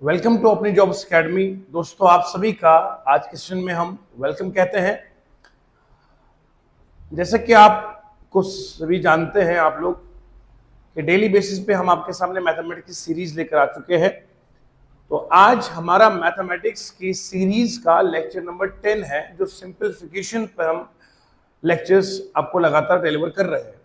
Welcome to अपनी jobs academy. दोस्तों, आप सभी का आज के सेशन में हम वेलकम कहते हैं। जैसे कि आपको सभी जानते हैं आप लोग कि डेली बेसिस पे हम आपके सामने मैथमेटिक्स की सीरीज लेकर आ चुके हैं। तो आज हमारा मैथमेटिक्स की सीरीज का लेक्चर नंबर 10 है, जो सिंपलीफिकेशन पर हम लेक्चर्स आपको लगातार डिलीवर कर रहे हैं।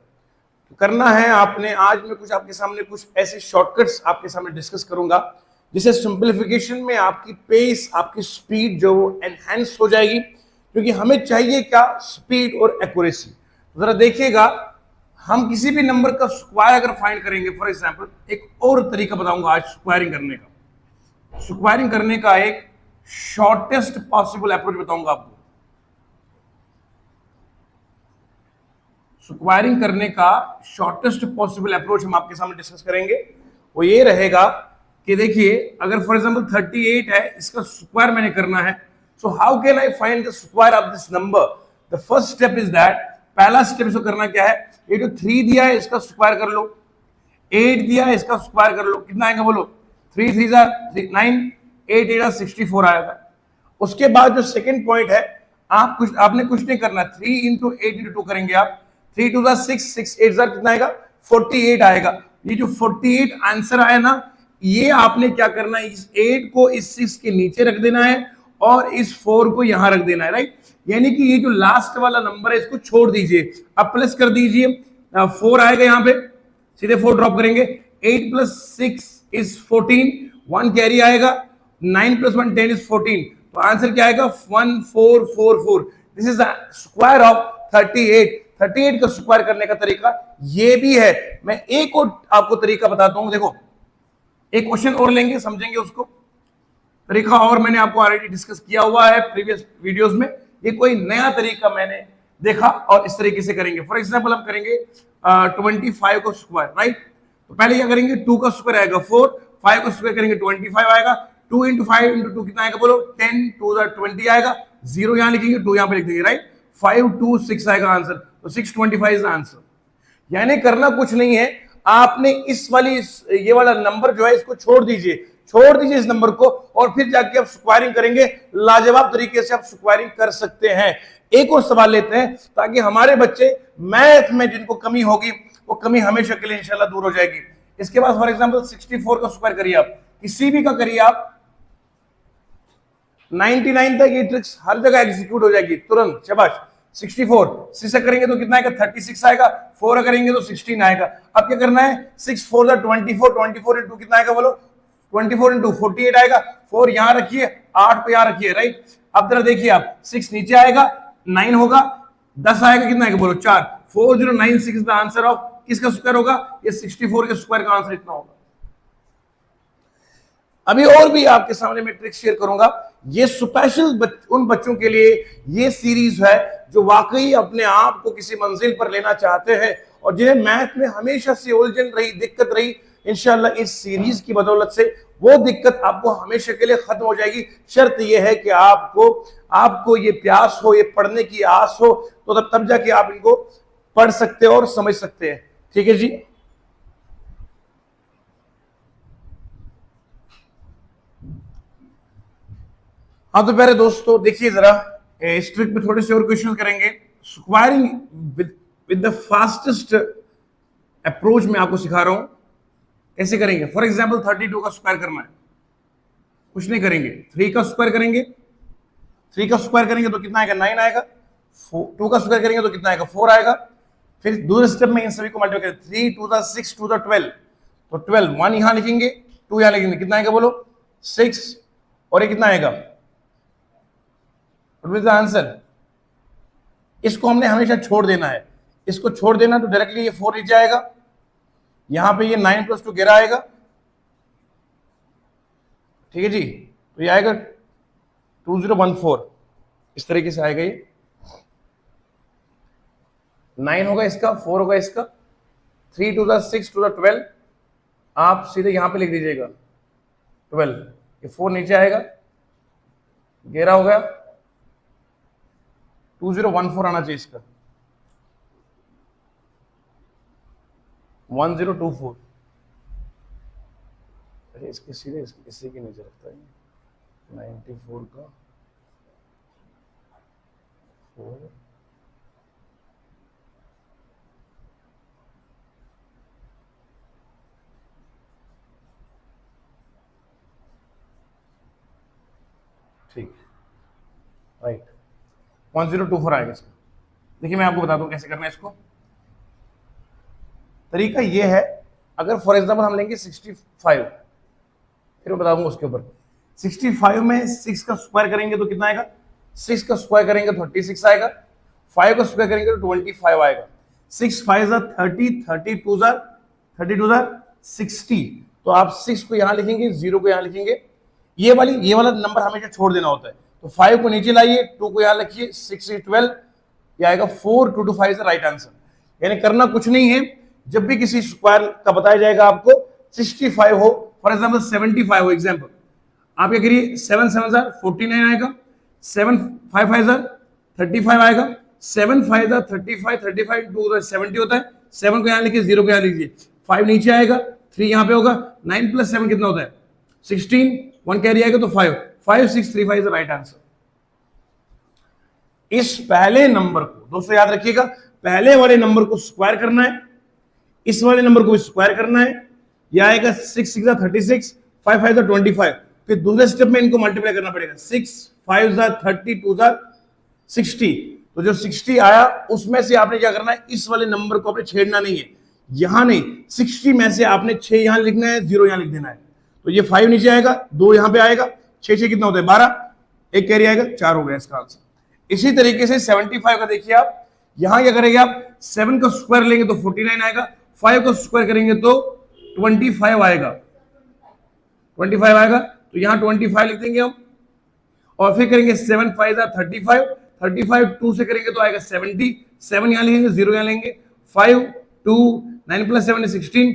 तो करना है आपने, आज मैं कुछ आपके सामने कुछ ऐसे शॉर्टकट्स आपके सामने डिस्कस करूंगा जिससे सिंपलीफिकेशन में आपकी पेस, आपकी स्पीड जो एनहांस हो जाएगी, क्योंकि हमें चाहिए क्या, स्पीड और एक्यूरेसी। जरा देखिएगा, हम किसी भी नंबर का स्क्वायर अगर फाइंड करेंगे, फॉर एग्जांपल एक और तरीका बताऊंगा आज स्क्वायरिंग करने का। स्क्वायरिंग करने का एक शॉर्टेस्ट पॉसिबल अप्रोच बताऊंगा आपको। स्क्वायरिंग करने का शॉर्टेस्ट पॉसिबल अप्रोच हम आपके सामने डिस्कस करेंगे। वो ये रहेगा कि देखिए, अगर फॉर एग्जांपल 38 है, इसका स्क्वायर मैंने करना है। So how can I find the square of this number? The first step is that, पहला स्टेप इसको करना क्या है, ये जो 3 दिया है इसका स्क्वायर कर लो, 8 दिया है इसका स्क्वायर कर लो। कितना आएगा बोलो? 3 3 9, 8 8 64 आएगा। उसके बाद जो सेकंड पॉइंट है, आपने कुछ नहीं करना, 3 इंटू 8 इंटू 2 करेंगे आप। 3 2 6 6 8 कितना आएगा? 48 आएगा। ये जो 48 आंसर आया ना, ये आपने क्या करना है, इस 8 को इस 6 के नीचे रख देना है और इस 4 को यहां रख देना है, राइट। यानी कि ये जो लास्ट वाला नंबर है इसको छोड़ दीजिए, अब प्लस कर दीजिए। 4 आएगा यहाँ पे, सीधे 4 ड्रॉप करेंगे। 8 + 6 इज 14, 1 कैरी आएगा। 9 + 1 10 इज 14। तो आंसर क्या आएगा? 1444। This is the square of 38। 38 का स्क्वायर करने का तरीका ये भी है। मैं एक और आपको तरीका बताता हूं। देखो, एक क्वेश्चन और लेंगे, समझेंगे उसको। तरीका और मैंने आपको ऑलरेडी डिस्कस किया हुआ है प्रीवियस वीडियोस में। ये कोई नया तरीका मैंने देखा और इस तरीके से करेंगे। फॉर एग्जांपल हम करेंगे 25 को स्क्वायर, राइट। तो पहले क्या करेंगे, 2 का स्क्वायर आएगा 4, 5 को स्क्वायर करेंगे 25 आएगा। 2 × 5 × 2 कितना आएगा बोलो? 10 2 20 आएगा। 0 यहां लिखेंगे, 2 यहां पे लिख देंगे, राइट। 5 2 6 आएगा आंसर। तो 625 इज आंसर। यानी करना कुछ नहीं है, आपने ये वाला नंबर जो है इसको छोड़ दीजिए इस नंबर को, और फिर जाके आप स्क्वायरिंग करेंगे। लाजवाब तरीके से आप स्क्वायरिंग कर सकते हैं। एक और सवाल लेते हैं ताकि हमारे बच्चे मैथ में जिनको कमी होगी वो कमी हमेशा के लिए इंशाल्लाह दूर हो जाएगी। इसके बाद फॉर एग्जांपल 64 का स्क्वायर करिए आप, किसी भी का करिए आप, 99 तक ये ट्रिक्स हर जगह एग्जीक्यूट हो जाएगी तुरंत, शाबाश। 64 6 से करेंगे तो कितना आएगा? 36 आएगा। 4 करेंगे तो 16 आएगा। अब क्या करना है? 6 4 24, 24 इंटू कितना आएगा बोलो? 24 इंटू 48 आएगा। 4 यहां रखिए, 8 को यहां रखिए, राइट। अब जरा देखिए आप, 6 नीचे आएगा, 9 होगा, 10 आएगा, कितना आएगा बोलो? 4। 4096 द आंसर ऑफ किसका स्क्वायर होगा? ये 64 के स्क्वायर का आंसर इतना होगा। अभी और भी आपके सामने मैं ट्रिक शेयर करूंगा। ये स्पेशल उन बच्चों के लिए ये सीरीज है जो वाकई अपने आप को किसी मंजिल पर लेना चाहते हैं और जिन्हें मैथ में हमेशा से उलझन रही, दिक्कत रही। इंशाल्लाह इस सीरीज की बदौलत से वो दिक्कत आपको हमेशा के लिए खत्म हो जाएगी। शर्त यह है कि आपको ये प्यास हो, ये पढ़ने की आस हो, तो तब जाके आप इनको पढ़ सकते हो और समझ सकते हैं। ठीक है जी। हाँ, तो प्यारे दोस्तों देखिए जरा, इस ट्रिक में थोड़े से और क्वेश्चन करेंगे। Squaring with the fastest approach में आपको सिखा रहा हूं कैसे करेंगे। फॉर एग्जांपल 32 का स्क्वायर करना है, कुछ नहीं करेंगे, 3 का स्क्वायर करेंगे। 3 का स्क्वायर करेंगे तो कितना आएगा? 9 आएगा। 2 का स्क्वायर करेंगे तो कितना आएगा? 4 आएगा। फिर दूसरे स्टेप में इन सभी को मल्टीप्लाई करें, 3 2 6 2 12, तो 12, 1 यहां लिखेंगे, 2 यहां लिखेंगे, कितना आएगा बोलो? 6। और ये कितना आएगा? आंसर। इसको हमने हमेशा छोड़ देना है, इसको छोड़ देना तो डायरेक्टली ये 4 नीचे आएगा, यहां पे ये 9 + 2 11 आएगा। ठीक है जी। तो ये आएगा 2014, इस तरीके से आएगा। ये 9 होगा इसका, 4 होगा इसका, 3 2 6 2 12, आप सीधे यहां पे लिख दीजिएगा 12। ये 4 नीचे आएगा, 11 हो गया, 2014 आना चाहिए इसका, 1024, अरे इसके सीधे इसी के नीचे रखता है 94 का 4 ठीक राइट 1024 आएगा इसका। देखिए मैं आपको बता दूं कैसे करना है इसको। तरीका ये है, अगर फॉर एग्जांपल हम लेंगे 65, फिर मैं बताऊंगा उसके ऊपर। 65 में 6 का स्क्वायर करेंगे तो कितना आएगा, 6 का स्क्वायर करेंगे तो 36 आएगा, 5 का स्क्वायर करेंगे तो 25 आएगा। 6 5 30, 32 60। तो आप 6 को यहां लिखेंगे, 0 को यहां लिखेंगे, ये वाला नंबर हमेशा छोड़ देना होता है। तो 5 को नीचे लाइए, 2 को यहां रखिए, 6 is 12, ये आएगा 4, 2 to 5 is the right answer. यानी करना कुछ नहीं है, जब भी किसी स्क्वायर का बताया जाएगा आपको 65 हो, फॉर एग्जांपल 75 हो एग्जांपल, आप क्या करिए 7 7 49 आएगा, 7 5 5 35 आएगा, 7 5 35, 35 2 70 होता है। 7 को यहां लिखिए, 0 को यहां लीजिए, 5 नीचे आएगा, 3 यहां पे होगा, 9 + 7 कितना होता है 16, 1 कैरी आएगा तो 5, 5 6 3 5 इज द राइट आंसर। इस पहले नंबर को दोस्तों याद रखिएगा, पहले वाले नंबर को स्क्वायर करना है, इस वाले नंबर को स्क्वायर करना है, यह आएगा 6 6 36, 5 5 25। फिर दूसरे स्टेप में इनको मल्टीप्लाई करना पड़ेगा, 6 5 30, 2 60। तो जो 60 आया उसमें से आपने क्या करना है, इस वाले नंबर को आपने छेड़ना नहीं है, यहां नहीं, 60 में से आपने 6 यहां लिखना है, 0 यहां लिख देना है। तो ये 5 नीचे आएगा, 2 यहां पे आएगा, 6 6 कितना होता है 12, एक कैरी आएगा, 4 हो गया इसका आंसर। इसी तरीके से 75 का देखिए आप, यहां क्या करेंगे आप, 7 का स्क्वायर लेंगे तो 49 आएगा, 5 का स्क्वायर करेंगे तो 25 आएगा, 25 आएगा, तो यहां 25 लिख देंगे हम, और फिर करेंगे 7 5 35, 35 2 से करेंगे तो आएगा 70, 7 यहां लिखेंगे, 0 यहां लेंगे, 5 2 9 + 7 is 16,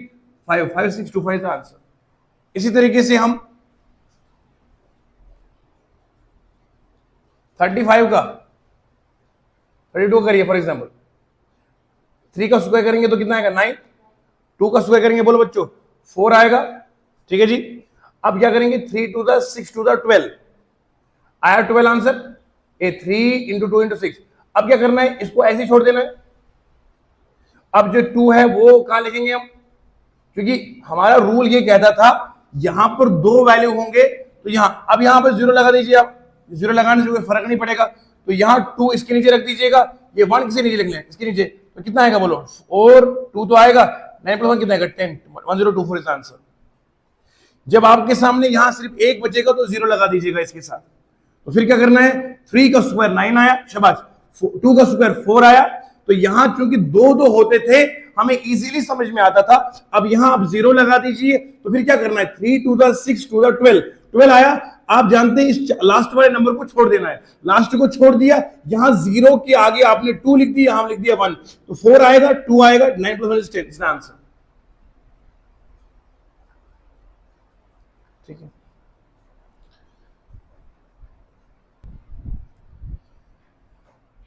5 5 6 2 5 का आंसर। इसी तरीके से हम 35 का 32 करिए फॉर एग्जांपल, 3 का स्क्वायर करेंगे तो कितना आएगा 9, 2 का स्क्वायर करेंगे बोलो बच्चों 4 आएगा, ठीक है जी। अब क्या करेंगे, 3 2 6 2 12 आया 12 आंसर, ए 3 × 2 × 6। अब क्या करना है, इसको ऐसे छोड़ देना है। अब जो 2 है वो कहां लिखेंगे हम, क्योंकि हमारा रूल ये कहता था यहां पर 2 वैल्यू होंगे, तो यहां, अब यहां पर 0 लगा दीजिए आप, 0 लगाने से कोई फर्क नहीं पड़ेगा, तो यहां 2 इसके नीचे रख दीजिएगा, ये 1 किसी नीचे लिख लें, इसके नीचे, तो कितना आएगा बोलो, और 2 तो आएगा, 9 + 1 कितना आएगा 10, 1024 इज आंसर। जब आपके सामने यहां सिर्फ एक बचेगा तो 0 लगा दीजिएगा इसके साथ। तो फिर क्या करना है, 3 का स्क्वायर 9 आया, शाबाश, 2 का स्क्वायर 4 आया, तो यहां चूंकि 2 2 होते थे हमें इजीली समझ में आता था। अब यहां आप 0 लगा दीजिए, तो फिर क्या करना है, 3 2 6 2 12 आया। आप जानते हैं इस लास्ट वाले नंबर को छोड़ देना है, लास्ट को छोड़ दिया, यहां 0 के आगे आपने 2 लिख दिया, यहां लिख दिया 1, तो 4 आएगा, 2 आएगा, 9 + 1 is 10 इसका आंसर, ठीक है।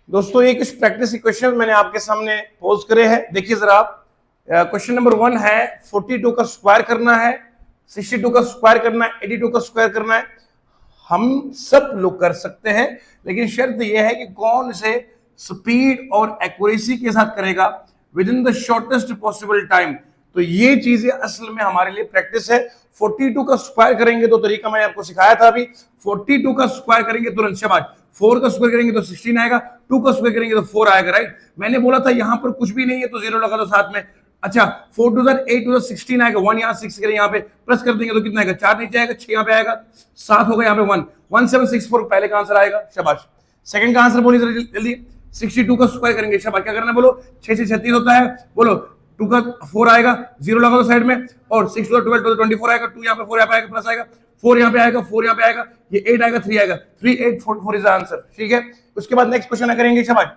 दोस्तों ये कुछ प्रैक्टिस क्वेश्चन मैंने आपके सामने पोज करे हैं, देखिए जरा आप। क्वेश्चन नंबर 1 है, 42 का स्क्वायर करना है, 62 का स्क्वायर करना है, 82 का स्क्वायर करना है। हम सब लोग कर सकते हैं, लेकिन शर्त यह है कि कौन से स्पीड और एक्यूरेसी के साथ करेगा with in the shortest possible time. तो ये चीजें असल में हमारे लिए प्रैक्टिस है। 42 का स्क्वायर करेंगे तो तरीका मैंने आपको सिखाया था अभी, 42 का स्क्वायर करेंगे तुरंत, शाबाश, 4 का स्क्वायर करेंगे तो 16 आएगा, 2 का स्क्वायर करेंगे तो 4 आएगा, राइट। मैंने बोला था यहां पर कुछ भी नहीं है तो 0 लगा दो साथ में। अच्छा, 4 2 8 2 16 आएगा, 1 यहां 6 करें, यहां पे प्लस कर देंगे तो कितना आएगा, 4 नीचे आएगा, 6 यहां पे आएगा, 7 होगा, यहां पे 1 1764 पहले का आंसर आएगा, शाबाश। सेकंड का आंसर बोलिए जल्दी, 62 का स्क्वायर करेंगे, शाबाश। क्या करना है बोलो, 6 से 36 होता है, बोलो 2 का 4 आएगा, 0 लगा दो साइड में, और 6 2 12 24 आएगा, 2 यहां पे 4 यहां पे आएगा, प्लस आएगा, 4 यहां पे आएगा, 4 यहां पे आएगा, ये 8 आएगा, 3 आएगा, 3 8 4 4 इज आंसर, ठीक है। उसके बाद नेक्स्ट क्वेश्चन करेंगे, शाबाश।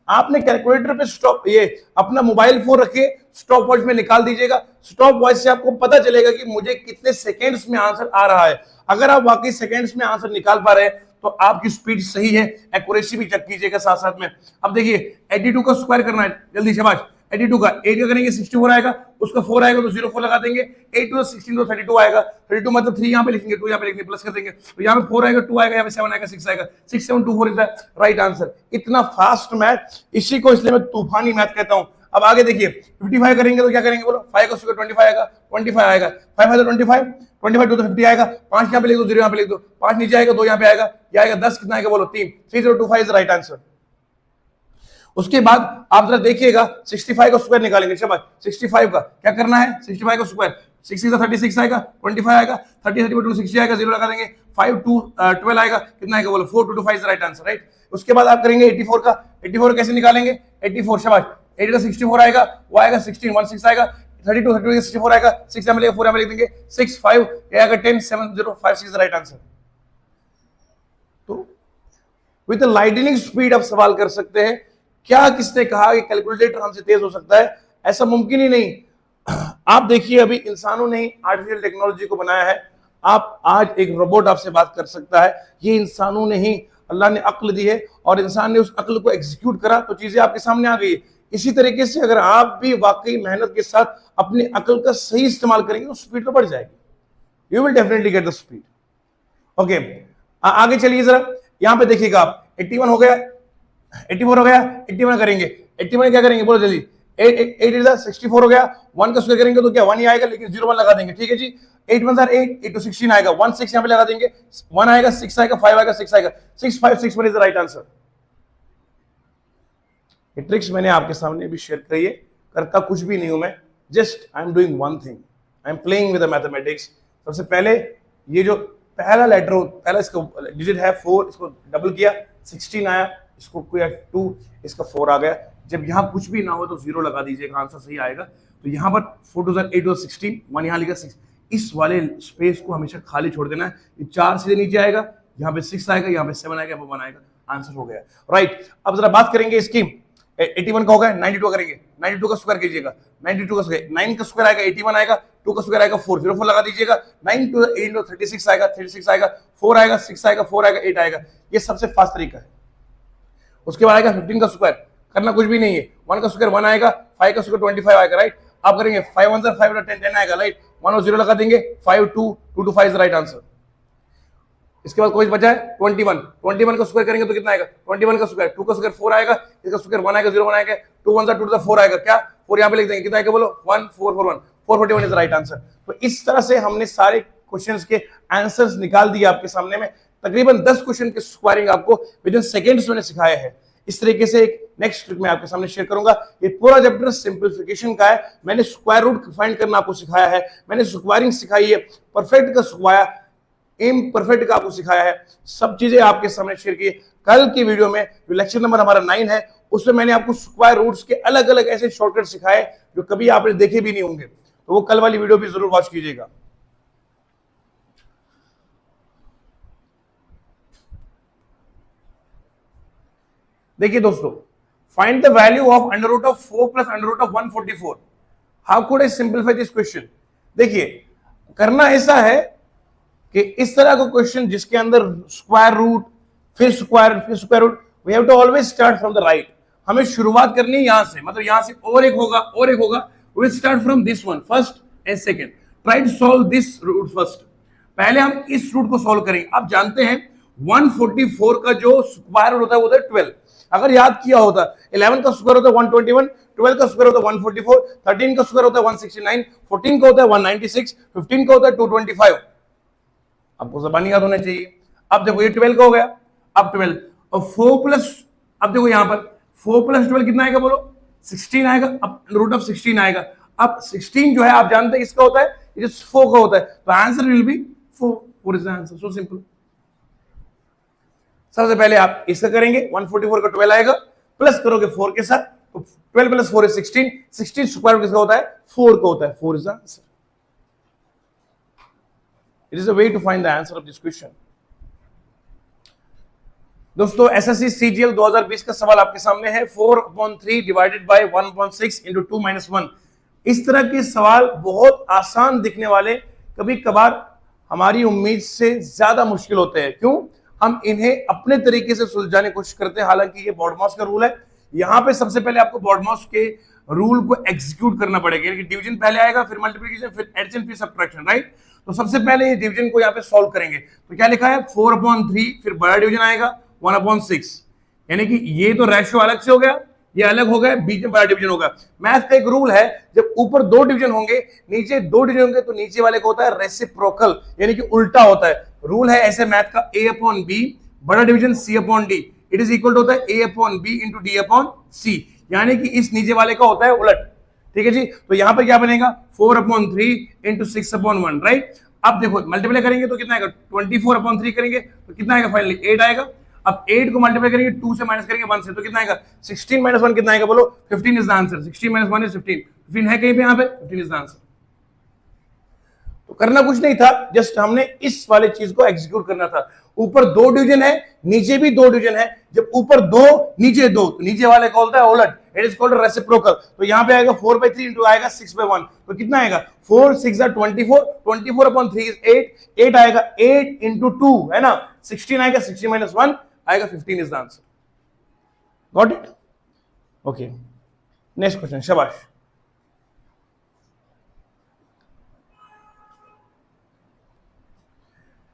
आपने कैलकुलेटर पे स्टॉप, ये अपना मोबाइल फोन रखिए, स्टॉप वॉच में निकाल दीजिएगा। स्टॉप वॉच से आपको पता चलेगा कि मुझे कितने सेकेंड्स में आंसर आ रहा है। अगर आप वाकई सेकेंड्स में आंसर निकाल पा रहे हैं तो आपकी स्पीड सही है, एक्यूरेसी भी चेक कीजिएगा साथ साथ में। अब देखिए 82 का स्क्वायर करना है, जल्दी शाबाश। 82 का 8 का करेंगे 64 आएगा, उसका 4 आएगा तो 0 4 लगा देंगे, 8 टू 16 तो 32 आएगा, 32 मतलब 3 यहाँ पे लिखेंगे, 2 यहाँ पे लिखेंगे, प्लस कर देंगे, तो यहाँ पे 4 आएगा, 2 आएगा, यहाँ पे 7 आएगा, 6 आएगा, 6 7 2 4 इज द राइट आंसर। इतना फास्ट मैथ, इसी को इसलिए मैं तूफानी मैथ कहता हूं। अब आगे देखिए 55 करेंगे तो क्या करेंगे बोलो, 5 का स्क्वायर 25 आएगा, 25 आएगा, 5 है तो 25, 25 2 तो 50 आएगा, 5 यहाँ पे लिख दो, 0 यहाँ पे लिख दो, 5 नीचे आएगा, 2 यहाँ पे आएगा, ये आएगा 10, कितना आएगा बोलो 3, 3025 इज राइट आंसर। उसके बाद आप जरा देखिएगा 65 का स्क्वायर निकालेंगे, शाबाश, 65 का क्या करना है, 65 का स्क्वायर, 6 का 36 आएगा, 25 आएगा, 30 32 60 आएगा, 0 लगा देंगे, 5 2 12 आएगा, कितना आएगा बोलो 4 2 5 इज राइट आंसर, राइट। उसके बाद आप करेंगे 84 का, 84 कैसे निकालेंगे, 84 शाबाश, 8 का 64 आएगा, वो आएगा 16 1 6 आएगा, 32 32 64 आएगा, 6 यहाँ मिलेगा, 4 यहाँ लिख देंगे, 6 5 ये आएगा 10 7 0 5 6 इज राइट आंसर। तो विद लाइटनिंग स्पीड आप सवाल कर सकते हैं। क्या किसने कहा कि कैलकुलेटर हमसे तेज हो सकता है, ऐसा मुमकिन ही नहीं। आप देखिए अभी इंसानों ने आर्टिफिशियल टेक्नोलॉजी को बनाया है, आप आज एक रोबोट आपसे बात कर सकता है, ये इंसानों ने ही, अल्लाह ने अक्ल दी है और इंसान ने उस अक्ल को एग्जीक्यूट करा तो चीजें आपके सामने आ गई। इसी तरीके से अगर आप भी वाकई मेहनत के साथ अपनी अक्ल का सही इस्तेमाल करेंगे तो स्पीड तो बढ़ जाएगी, you will definitely get the speed. Okay, आगे चलिए जरा, यहां पे देखिएगा आप 81 हो गया, 84 हो गया, 81 करेंगे, 81 क्या करेंगे बोलो जल्दी, 8 इज 64 हो गया, 1 का स्क्वायर करेंगे तो क्या 1 ही आएगा, लेकिन 0 1 लगा देंगे, ठीक है जी। 8 1 8, 8 to 16 आएगा, 1 6 यहाँ पे लगा देंगे, 1 आएगा, 6 आएगा, 5 आएगा, 6 आएगा, 6 5 6 1 इज द राइट आंसर। ये ट्रिक्स मैंने आपके सामने भी शेयर करी है, करता कुछ भी नहीं हूं मैं, just I am doing one thing, I am playing with the mathematics. सबसे पहले ये जो पहला लेटर हो, पहला इसका डिजिट है 4, इसको डबल किया 16 आया, इसको किया 2, इसका 4 आ गया। जब यहाँ कुछ भी ना हो तो 0 लगा दीजिएगा, आंसर सही आएगा। तो यहाँ पर 4 2 8 2 16, 1 यहाँ लिखा 6, इस वाले स्पेस को हमेशा खाली छोड़ देना है। ये 4 सीधे नीचे आएगा, यहाँ पे 6 आएगा, यहाँ पे 7 आएगा, यहाँ पे 1 आएगा, आंसर हो गया, राइट। अब जरा बात करेंगे इसकी, 81 का होगा, 92 करेंगे, 92 का स्क्वायर कीजिएगा, 92 का स्क्वायर, 9 का स्क्वायर आएगा 81 आएगा, 2 का स्क्वायर आएगा 4, 0 4 लगा दीजिएगा, 9 2 8 36 आएगा, 36 आएगा, 4 आएगा, 6 आएगा, 4 आएगा, 8 आएगा, ये सबसे फास्ट तरीका है। उसके बाद आएगा 15 का स्क्वायर, करना कुछ भी नहीं है, 1 का स्क्वायर 1 आएगा, 5 का स्क्वायर 25 आएगा, राइट। आप करेंगे 5 1 5 10 10 आएगा, राइट, 1 और 0 लगा देंगे, 5 2 2 5 इज राइट आंसर। इसके बाद कोई बचा है 21, 21 का स्क्वायर करेंगे तो कितना आएगा, 21 का स्क्वायर, 2 का स्क्वायर 4 आएगा, इसका स्क्वायर 1 आएगा, 0 1 आएगा, 2 1 2 4 आएगा, क्या 4 यहाँ पे लिख देंगे, कितना आएगा बोलो 1 4 4 1 441 इज राइट आंसर। तो इस तरह से हमने सारे क्वेश्चंस के आंसर्स निकाल दिए आपके सामने में। तकरीबन 10 क्वेश्चन के स्क्वायरिंग आपको विद इन सेकंड्स मैंने सिखाया है। इस तरीके से एक नेक्स्ट ट्रिक मैं आपके सामने शेयर करूंगा। ये पूरा चैप्टर सिंपलीफिकेशन का है, मैंने स्क्वायर रूट फाइंड करना आपको सिखाया है, मैंने स्क्वायरिंग सिखाई है, परफेक्ट का सिखाया, इम परफेक्ट का आपको सिखाया है, सब चीजें आपके सामने शेयर की। कल की वीडियो में जो लेक्चर नंबर हमारा 9 है, उसमें मैंने आपको स्क्वायर रूट्स के अलग अलग ऐसे शॉर्टकट सिखाए जो कभी आपने देखे भी नहीं होंगे, तो वो कल वाली वीडियो भी जरूर वॉच कीजिएगा। देखिए दोस्तों, find the value of under root of 4 plus under root of 144। How could I simplify this question. देखिए करना ऐसा है कि इस तरह का क्वेश्चन जिसके अंदर स्क्वायर रूट फिर square root, we have to always start from the right. हमें शुरुआत करनी है यहां से, मतलब यहां से और एक होगा और एक होगा, we will start from this one first and second. Try to solve this root first. पहले हम इस रूट को सॉल्व करेंगे। आप जानते हैं 144 का जो स्क्वायर रूट होता है वो होता है 12। अगर याद किया होता 11 का स्क्वायर होता है 121, 12 का स्क्वायर होता है 144, 13 का स्क्वायर होता है 169, 14 का होता है 196, 15 का होता है 225। आपको जबानी याद होना चाहिए। अब देखो ये 12 का हो गया, अब 12 और 4 प्लस, अब देखो यहां पर 4 प्लस 12 कितना आएगा बोलो 16 आएगा, अब रूट ऑफ 16 आएगा। अब 16 जो है आप जानते हैं इसका होता है, ये 4 का होता है, तो answer will be 4। What is the answer? So simple. सबसे पहले आप इसका करेंगे, 144 का 12 आएगा, प्लस करोगे 4 के साथ, तो 12 प्लस 4 इज 16, 16 स्क्वायर किसका होता है 4 का होता है, 4 is the answer. It is a way to find the answer of this question. दोस्तों एसएससी सीजीएल 2020 का सवाल आपके सामने है, 4/3 डिवाइडेड बाय 1/6 इंटू 2 - 1। इस तरह के सवाल बहुत आसान दिखने वाले कभी कभार हमारी उम्मीद से ज्यादा मुश्किल होते हैं। क्यों? हम इन्हें अपने तरीके से सुलझाने की कोशिश करते हैं, हालांकि ये बॉडमास का रूल है। यहां पे सबसे पहले आपको बॉडमास के रूल को एग्जीक्यूट करना पड़ेगा, यानी कि डिवीजन पहले आएगा, फिर मल्टीप्लिकेशन, फिर एडिशन, फिर सब्ट्रैक्शन, राइट। तो सबसे पहले ये डिवीजन को यहाँ पे सॉल्व करेंगे। तो क्या लिखा है 4/3, फिर बड़ा डिवीजन आएगा 1/6, यानी कि ये तो रेशियो अलग से हो गया, ये अलग हो गया, बीच में बड़ा डिवीजन होगा। मैथ का एक रूल है, जब ऊपर 2 डिवीजन होंगे, नीचे 2 डिवीजन होंगे, तो नीचे वाले को होता है रेसिप्रोकल, यानी कि उल्टा होता है। रूल है ऐसे मैथ का, A/B, बड़ा division C/D, it is equal to होता है A/B इंटू D/C, यानी कि इस नीचे वाले का होता है उलट, ठीक है जी। तो यहां पर क्या बनेगा 4/3 इंटू 6/1, राइट। अब देखो मल्टीप्लाई करेंगे तो कितना आएगा, 24/3 करेंगे तो कितना आएगा, फाइनली 8 आएगा। अब 8 को मल्टीप्लाई करेंगे 2 से माइनस करेंगे 1 से, तो कितना आएगा 16 - 1 कितना आएगा, बोलो 15 इज द आंसर। 16 - 1 इज 15, 15 है कहीं पे यहाँ पे, 15 इज द आंसर। तो करना कुछ नहीं था, जस्ट हमने इस वाले चीज को एग्जीक्यूट करना था। ऊपर 2 डिवीजन है, नीचे भी 2 डिवीजन है, जब ऊपर 2 नीचे 2, तो नीचे वाले को होता है उलट, इट इज कॉल्ड रेसिप्रोकल। तो यहां पे आएगा 4/3 इंटू आएगा 6/1, तो कितना आएगा 4 6 24, 24/3 इज 8, 8 आएगा 8 इंटू 2 है ना, 16 आएगा, 16 - 1 आएगा 15 is the answer. Got it? Okay, next question, शाबाश।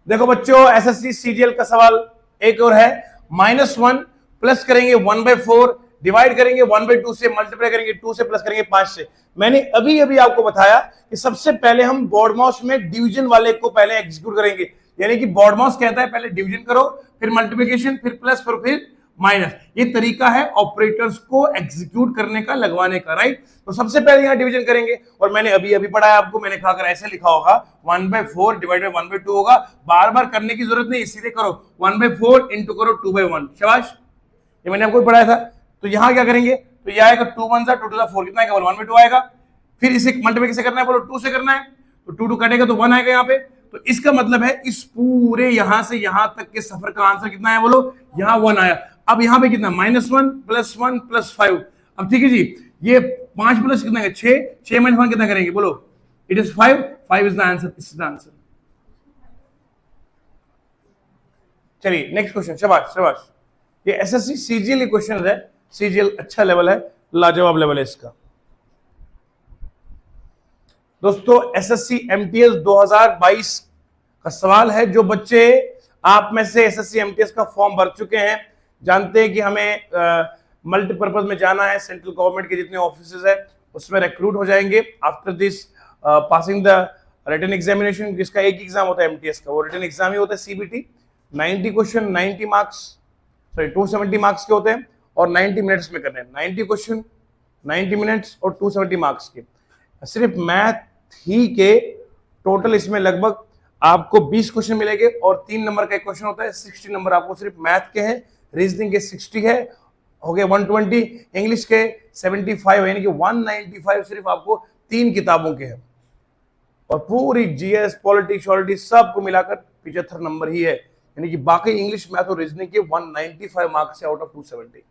देखो बच्चों, एसएससी सीजीएल का सवाल एक और है, -1 प्लस करेंगे 1/4, डिवाइड करेंगे 1/2 से, मल्टीप्लाई करेंगे 2 से, प्लस करेंगे 5 से। मैंने अभी अभी आपको बताया कि सबसे पहले हम बॉडमॉस में डिवीजन वाले को पहले एग्जीक्यूट करेंगे, यानी कि बॉडमॉस कहता है पहले डिवीजन करो, फिर मल्टीप्लिकेशन, फिर प्लस, फिर माइनस। ये तरीका है ऑपरेटर्स को एग्जीक्यूट करने का, लगवाने का, राइट। तो सबसे पहले यहां डिवीजन करेंगे, और मैंने अभी अभी पढ़ाया आपको, मैंने कहा अगर ऐसे लिखा होगा 1/4 डिवाइड बाय 1/2 होगा, बार बार करने की जरूरत नहीं, सीधे करो 1/4 इंटू करो 2/1, शाबाश, ये मैंने आपको पढ़ाया था। तो यहां क्या करेंगे, तो ये आएगा 2 1 2 2 4, कितना आएगा 1/2 आएगा। फिर इसे मल्टीप्लाई कैसे करना है, बोलो 2 से करना है, तो 2 2 कटेगा तो 1 आएगा यहाँ पे। तो इसका मतलब है इस पूरे यहां से यहां तक के सफर का आंसर कितना है, बोलो यहां 1 आया। अब यहां पे कितना, -1 + 1 + 5। अब ठीक है जी, ये 5 प्लस कितना है 6, 6 - 1 कितना करेंगे, बोलो it is 5, 5 is the answer, this is the answer. चलिए नेक्स्ट क्वेश्चन, शाबाश शाबाश। ये एसएससी सीजीएल क्वेश्चन है, सीजीएल अच्छा लेवल है, लाजवाब लेवल है इसका। दोस्तों एसएससी एमटीएस 2022 का सवाल है। जो बच्चे आप में से एसएससी एमटीएस का फॉर्म भर चुके हैं, जानते हैं कि हमें मल्टीपर्पज में जाना है, सेंट्रल गवर्नमेंट के जितने ऑफिसेज है उसमें रिक्रूट हो जाएंगे after this passing the written examination, जिसका एक एग्जाम होता है एमटीएस का, वो रिटन एग्जाम ही होता है CBT. 90 question 90 marks, sorry 270 marks के होते हैं, और 90 मिनट्स में करने हैं। 90 क्वेश्चन 90 मिनट्स और 270 मार्क्स के, सिर्फ मैथ ही के टोटल इसमें लगभग आपको 20 क्वेश्चन मिलेंगे, और 3 नंबर का एक क्वेश्चन होता है, 60 नंबर आपको सिर्फ मैथ के हैं, रीजनिंग के 60 है, हो गए 120, इंग्लिश के 75, यानी कि 195 सिर्फ आपको 3 किताबों के हैं, और पूरी जीएस पॉलिटी सब को मिलाकर 75 नंबर ही है, यानी कि बाकी इंग्लिश मैथ और रीजनिंग के 195 मार्क्स है आउट ऑफ 270।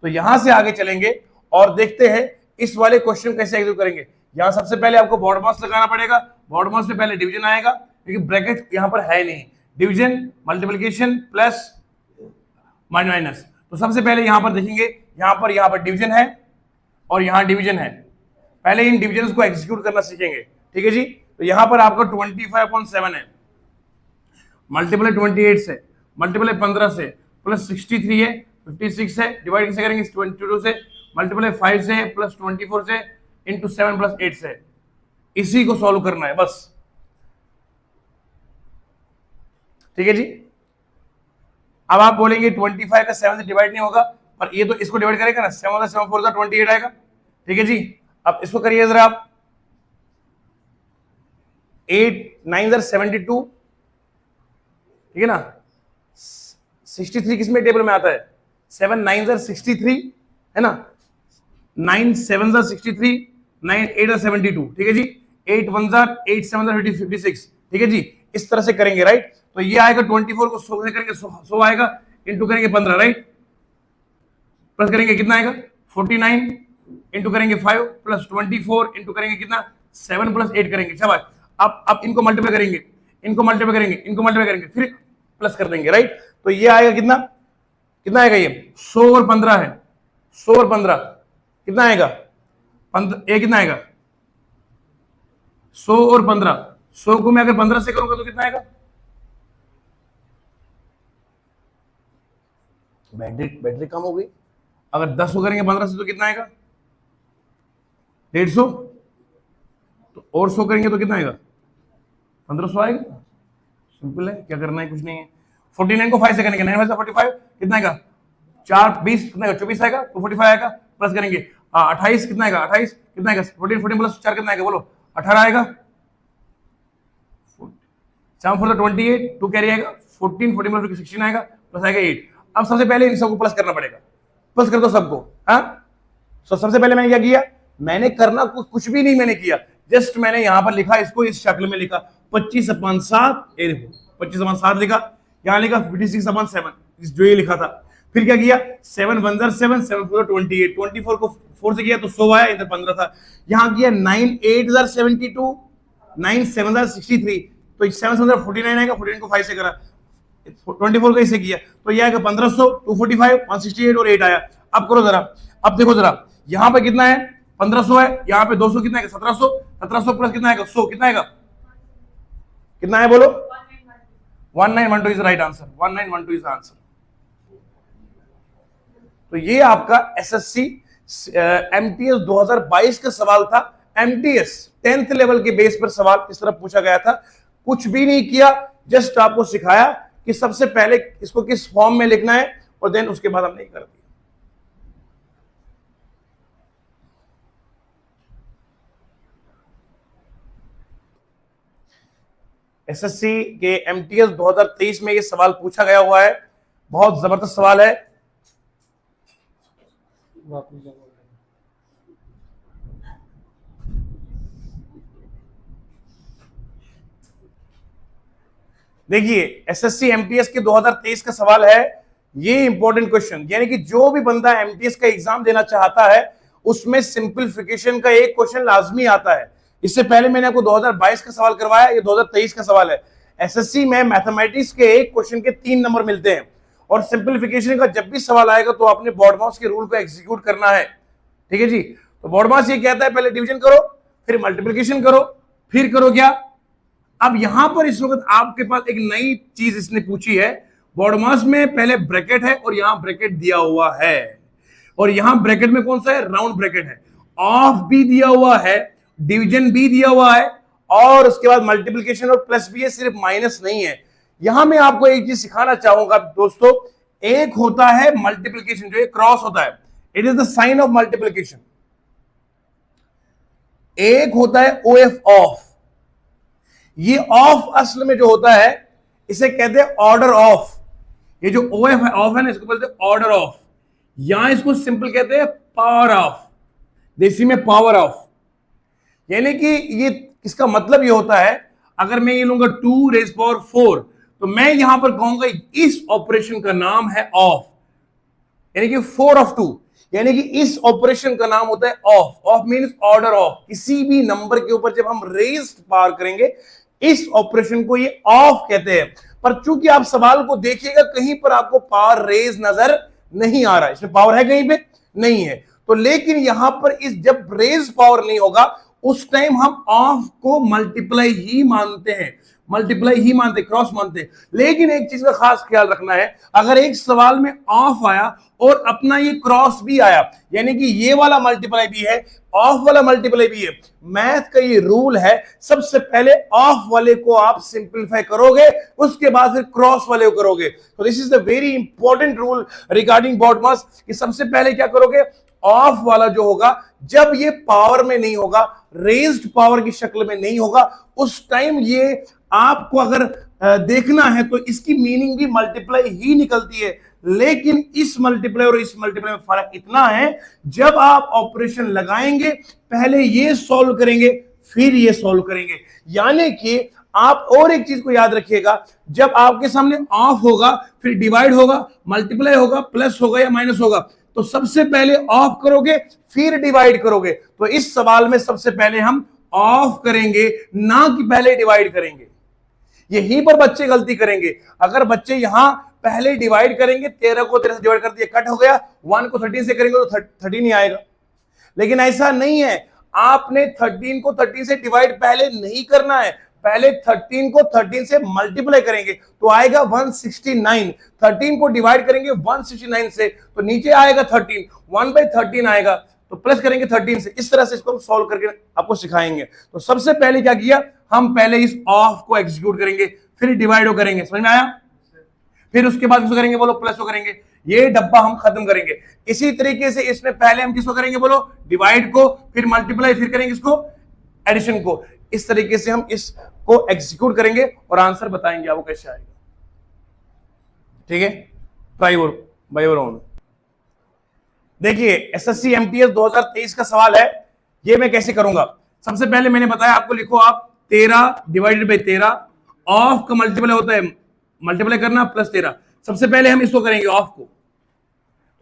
तो यहां से आगे चलेंगे और देखते हैं इस वाले क्वेश्चन कैसे एग्जीक्यूट करेंगे। यहां सबसे पहले आपको बॉडमॉस लगाना पड़ेगा, बॉडमॉस में पहले डिवीजन आएगा, क्योंकि ब्रैकेट यहां पर है नहीं, डिवीजन मल्टीप्लिकेशन प्लस माइनस। तो सबसे पहले यहां पर देखेंगे, यहां पर डिवीजन है और यहां डिवीजन है, पहले इन डिविजन्स को एग्जीक्यूट करना सीखेंगे, ठीक है जी। तो यहां पर आपका 25/7 है, मल्टीप्लाई 28 से, मल्टीप्लाई 15 से, प्लस 63 है, 56 है, डिवाइड कैसे करेंगे 22 से, मल्टीप्लाई 5 से, प्लस 24 से, इंटू 7 + 8 से। इसी को सॉल्व करना है बस, ठीक है जी। अब आप बोलेंगे 25 का 7 से डिवाइड नहीं होगा, पर ये तो इसको डिवाइड करेगा ना, 7 7 4 28 आएगा, ठीक है जी। अब इसको करिए जरा आप, 8 9 72, ठीक है ना। 63 किसमें टेबल में आता है, 7 9 63 है ना, 9 7 63, 9 8 72, ठीक है जी। 8 1 8 7 56, ठीक है जी। इस तरह से करेंगे, राइट। तो ये आएगा 24 को 100 से करेंगे, 100 आएगा, इंटू करेंगे 15, राइट, प्लस करेंगे कितना आएगा 49, इंटू करेंगे 5, प्लस 24 इंटू करेंगे कितना 7 + 8 करेंगे, शाबाश। अब इनको मल्टीप्लाई करेंगे, इनको मल्टीप्लाई करेंगे, इनको मल्टीप्लाई करेंगे, फिर प्लस कर देंगे, राइट। तो ये आएगा कितना, कितना आएगा ये 100 और 15 है, 100 और 15 कितना आएगा ए कितना आएगा 100 और 15, 100 को मैं अगर 15 से करूंगा तो कितना आएगा? बैटरी कम हो गई। अगर 10 को करेंगे 15 से तो कितना आएगा? 150। तो और 100 करेंगे तो कितना आएगा? 1500 आएगा। सिंपल है, क्या करना है, कुछ नहीं है। 49 को 5 से करेंगे, 9 से 45 कितना आएगा? 4 20 कितना आएगा? 24 आएगा। तो 45 आएगा, प्लस करेंगे 28 कितना आएगा? 28 कितना आएगा? 14 प्लस 4 कितना आएगा? बोलो 18 आएगा। 7 4 28, 2 कैरी आएगा, 14 प्लस 16 आएगा, प्लस आएगा 8। अब सबसे पहले इन सबको प्लस करना पड़ेगा। प्लस कर दो सबको। हाँ, तो सबसे पहले मैंने क्या किया? मैंने करना कुछ भी नहीं मैंने किया, जस्ट मैंने यहां पर लिखा, इसको इस शक्ल में लिखा 25/7। ये देखो 25/7 लिखा, यहां लिखा 56/7, जो ये लिखा था। फिर क्या किया? 7 1 7 7 4 28, 24 को 4 से किया तो 100 आया, इधर 15 था। यहां किया 9 8 72, 9 7 63, तो 7 7 49 आएगा। 49 को 5 से करा, 24 को इसे किया तो ये आएगा 1500, 245, 168 और 8 आया। अब करो जरा, अब देखो जरा, यहां पे कितना है? 1500 है, यहाँ पे 200 कितना है? 1700, 1700 प्लस कितना आएगा? 100 कितना आएगा? कितना है बोलो? 1912 is right answer. 1912 is answer. तो ये आपका एसएससी एमटीएस 2022 का सवाल था। एमटीएस 10th लेवल के बेस पर सवाल इस तरह पूछा गया था। कुछ भी नहीं किया, जस्ट आपको सिखाया कि सबसे पहले इसको किस फॉर्म में लिखना है और देन उसके बाद हमने कर दिया। एसएससी के एमटीएस 2023 में ये सवाल पूछा गया हुआ है। बहुत जबरदस्त सवाल है। देखिए एसएससी एमटीएस के 2023 का सवाल है। ये इंपॉर्टेंट क्वेश्चन, यानी कि जो भी बंदा एमटीएस का एग्जाम देना चाहता है उसमें सिंपलीफिकेशन का एक क्वेश्चन लाजमी आता है। इससे पहले मैंने आपको 2022 का सवाल करवाया, ये 2023 का सवाल है। एसएससी में मैथमेटिक्स के एक क्वेश्चन के 3 नंबर मिलते हैं और सिंपलीफिकेशन का जब भी सवाल आएगा तो आपने बॉडमास के रूल को एग्जीक्यूट करना है। ठीक है जी। तो बॉडमास ये कहता है पहले डिवीजन करो, फिर मल्टीप्लिकेशन करो, फिर करो क्या? अब यहां पर इस वक्त आपके पास एक नई चीज इसने पूछी है। बॉडमास में पहले ब्रैकेट है और यहां ब्रैकेट दिया हुआ है, और यहां ब्रैकेट में कौन सा है? राउंड ब्रैकेट है। ऑफ भी दिया हुआ है, डिवीजन भी दिया हुआ है, और उसके बाद मल्टीप्लिकेशन और प्लस भी है, सिर्फ माइनस नहीं है। यहां मैं आपको एक चीज सिखाना चाहूंगा दोस्तों। एक होता है मल्टीप्लिकेशन, जो एक क्रॉस होता है, it is the sign of multiplication. एक होता है ओएफ ऑफ। ये ऑफ असल में जो होता है इसे कहते हैं ऑर्डर ऑफ। ये जो ओएफ है, ऑफ है ना, इसको बोलते हैं ऑर्डर ऑफ। यहां इसको सिंपल कहते हैं पावर ऑफ, देसी में पावर ऑफ। यानी कि ये इसका मतलब ये होता है, अगर मैं ये लूंगा 2 रेज़ पावर 4 तो मैं यहां पर कहूंगा इस ऑपरेशन का नाम है ऑफ, यानी कि 4 ऑफ 2, यानी कि इस ऑपरेशन का नाम होता है of. Of means order of. किसी भी नंबर के ऊपर जब हम रेज्ड पावर करेंगे इस ऑपरेशन को ये ऑफ कहते हैं। पर चूंकि आप सवाल को देखिएगा कहीं पर आपको पावर रेज नजर नहीं आ रहा है, इसमें पावर है कहीं पे नहीं है। तो लेकिन यहां पर इस जब रेज पावर नहीं होगा उस टाइम हम ऑफ को मल्टीप्लाई ही मानते हैं, मल्टीप्लाई ही मानते, क्रॉस मानते। लेकिन एक चीज का खास ख्याल रखना है, अगर एक सवाल में ऑफ आया और अपना ये क्रॉस भी आया, यानी कि ये वाला मल्टीप्लाई भी है, ऑफ वाला मल्टीप्लाई भी है, मैथ का ये रूल है, सबसे पहले ऑफ वाले को आप सिंपलीफाई करोगे, उसके बाद फिर क्रॉस वाले को करोगे। तो this is the very important rule regarding BODMAS कि सबसे पहले क्या करोगे? ऑफ वाला जो होगा, जब ये पावर में नहीं होगा, रेज्ड पावर की शक्ल में नहीं होगा, उस टाइम ये आपको अगर देखना है तो इसकी मीनिंग भी मल्टीप्लाई ही निकलती है। लेकिन इस मल्टीप्लाई और इस मल्टीप्लाई में फर्क इतना है, जब आप ऑपरेशन लगाएंगे पहले ये सॉल्व करेंगे फिर ये सॉल्व करेंगे। यानी कि आप और एक चीज को याद रखिएगा, जब आपके सामने ऑफ होगा फिर डिवाइड होगा, मल्टीप्लाई होगा, प्लस होगा या माइनस होगा, तो सबसे पहले ऑफ करोगे फिर डिवाइड करोगे। तो इस सवाल में सबसे पहले हम ऑफ करेंगे, ना कि पहले डिवाइड करेंगे। यहीं पर बच्चे गलती करेंगे। अगर बच्चे यहां पहले डिवाइड करेंगे, 13 को 13 से डिवाइड कर दिया, कट हो गया, 1 को 13 से करेंगे तो 13 ही आएगा। लेकिन ऐसा नहीं है, आपने 13 को 13 से डिवाइड पहले नहीं करना है, पहले 13 को 13 से मल्टीप्लाई करेंगे तो आएगा 169। 13 को डिवाइड करेंगे 169 से तो नीचे आएगा 13, 1/13 आएगा, तो प्लस करेंगे 13 से। इस तरह से इसको हम सॉल्व करके आपको सिखाएंगे। तो सबसे पहले क्या किया, हम पहले इस ऑफ को एग्जीक्यूट करेंगे, फिर डिवाइड करेंगे, समझ में आया? फिर उसके बाद किसको करेंगे बोलो, प्लस को करेंगे, ये डब्बा हम खत्म करेंगे। इसी तरीके से इसमें पहले हम किसको करेंगे बोलो, डिवाइड को, फिर मल्टीप्लाई, फिर करेंगे इसको एडिशन को। इस तरीके से हम इसको एग्जीक्यूट करेंगे और आंसर बताएंगे आपको कैसे आएगा। ठीक है, ट्राई बाय योर ओन। देखिए एसएससी एमटीएस 2023 का सवाल है, ये मैं कैसे करूंगा। सबसे पहले मैंने बताया आपको, लिखो आप 13 डिवाइडेड बाई 13, ऑफ का मल्टीप्लाई होता है, मल्टीप्लाई करना प्लस 13। सबसे पहले हम इसको करेंगे ऑफ को,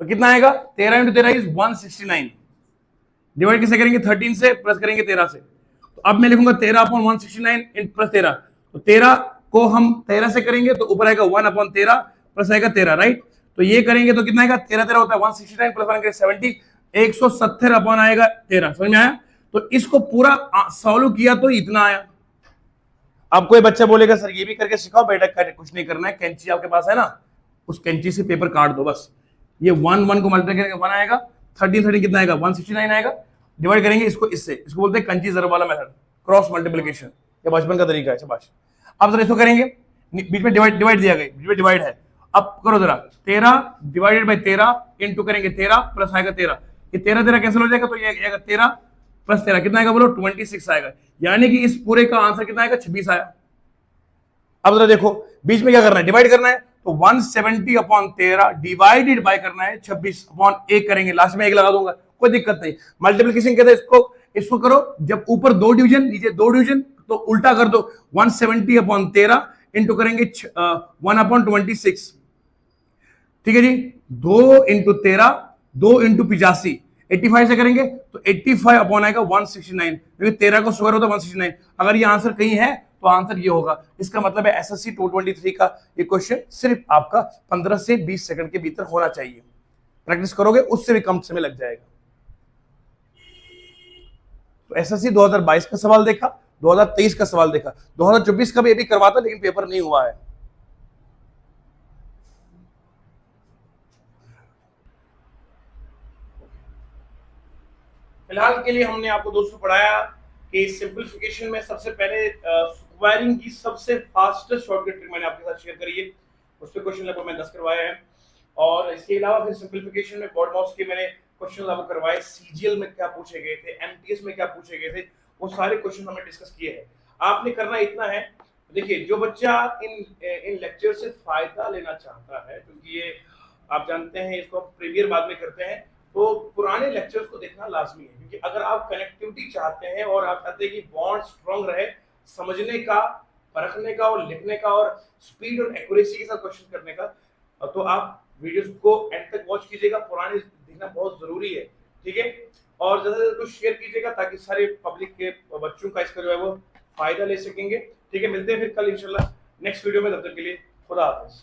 तो कितना आएगा, 13 इंटू 13 इज 169। डिवाइड किसे करेंगे, 13 से, प्लस करेंगे 13 से। तो अब मैं लिखूंगा 13/169 प्लस 13, तो 13 को हम 13 से करेंगे तो ऊपर आएगा 1/13 प्लस आएगा 13, राइट। तो ये करेंगे तो कितना आएगा, 13 होता है 169 प्लस 170, 170 अपॉन आएगा 13। समझ में आया? तो इसको पूरा सॉल्व किया तो इतना आया। अब कोई बच्चा बोलेगा सर ये भी करके सिखाओ, बेटा कुछ नहीं करना है, कैंची आपके पास है ना, उस कैंची से पेपर काट दो बस। ये 1 को मल्टीप्लाई करेंगे 1 आएगा, 13 कितना आएगा, 169 आएगा। डिवाइड करेंगे इसको इससे, इसको बोलते हैं कंची जरब वाला मेथड, क्रॉस मल्टीप्लिकेशन, ये बचपन का तरीका है, शाबाश। अब जरा इसको करेंगे, बीच में डिवाइड दिया गया, बीच में डिवाइड है। अब करो जरा, 13 डिवाइडेड बाई 13 इंटू करेंगे 13 प्लस आएगा 13, ये 13 कैंसिल हो जाएगा, तो ये आएगा 13 प्लस 13 कितना आएगा बोलो, 26 आएगा। यानी कि इस पूरे का आंसर कितना आएगा, 26 आया। अब जरा देखो बीच में क्या करना है, डिवाइड करना है, तो 170/13 डिवाइडेड बाय करना है 26/1 करेंगे, लास्ट में 1 लगा दूंगा, कोई दिक्कत नहीं। मल्टीप्लिकेशन कहते हैं इसको करो, जब ऊपर 2 डिवीजन नीचे 2 डिवीजन तो उल्टा कर दो, 170/13 इंटू करेंगे 1/26। ठीक है जी, 2 इंटू 13, 2 इंटू 85, 85 से करेंगे तो 85 अपॉन आएगा 169, क्योंकि 13 को स्क्वायर होता है 169। अगर ये आंसर कहीं है तो आंसर ये होगा। इसका मतलब है एसएससी 223 का ये क्वेश्चन सिर्फ आपका 15 से 20 सेकंड के भीतर होना चाहिए। प्रैक्टिस करोगे उससे भी कम समय लग जाएगा। तो एसएससी 2022 का सवाल देखा, 2023 का सवाल देखा, 2024 का भी ये भी करवाता लेकिन पेपर नहीं हुआ है। फिलहाल के लिए हमने आपको दोस्तों पढ़ाया कि सिंपलीफिकेशन में सबसे पहले स्क्वायरिंग की सबसे फास्टेस्ट शॉर्टकट ट्रिक मैंने आपके साथ शेयर करी है, उस पर क्वेश्चन लगभग मैं 10 करवाए हैं। और इसके अलावा फिर सिंपलीफिकेशन में बोर्ड माउस के मैंने क्वेश्चन आपको करवाए, सीजीएल में क्या पूछे गए थे, एमटीएस में क्या पूछे गए थे, वो सारे क्वेश्चन हमने डिस्कस किए हैं। आपने करना इतना है, देखिए जो बच्चा इन लेक्चर से फायदा लेना चाहता है, क्योंकि ये आप जानते हैं इसको प्रीवियर बाद में करते हैं, तो पुराने लेक्चर्स को देखना लाजमी है, क्योंकि अगर आप कनेक्टिविटी चाहते हैं और आप चाहते हैं कि बॉन्ड स्ट्रांग रहे, समझने का, परखने का और लिखने का और स्पीड और एक्यूरेसी के साथ क्वेश्चन करने का, तो आप वीडियोस को एंड तक वॉच कीजिएगा। पुराने देखना बहुत जरूरी है, ठीक है। और ज्यादा से ज्यादा शेयर कीजिएगा ताकि सारे पब्लिक के बच्चों का इसका जो है वो फायदा ले सकेंगे, ठीक है। मिलते हैं फिर कल इंशाल्लाह नेक्स्ट वीडियो में, तब तक के लिए खुदा हाफिज।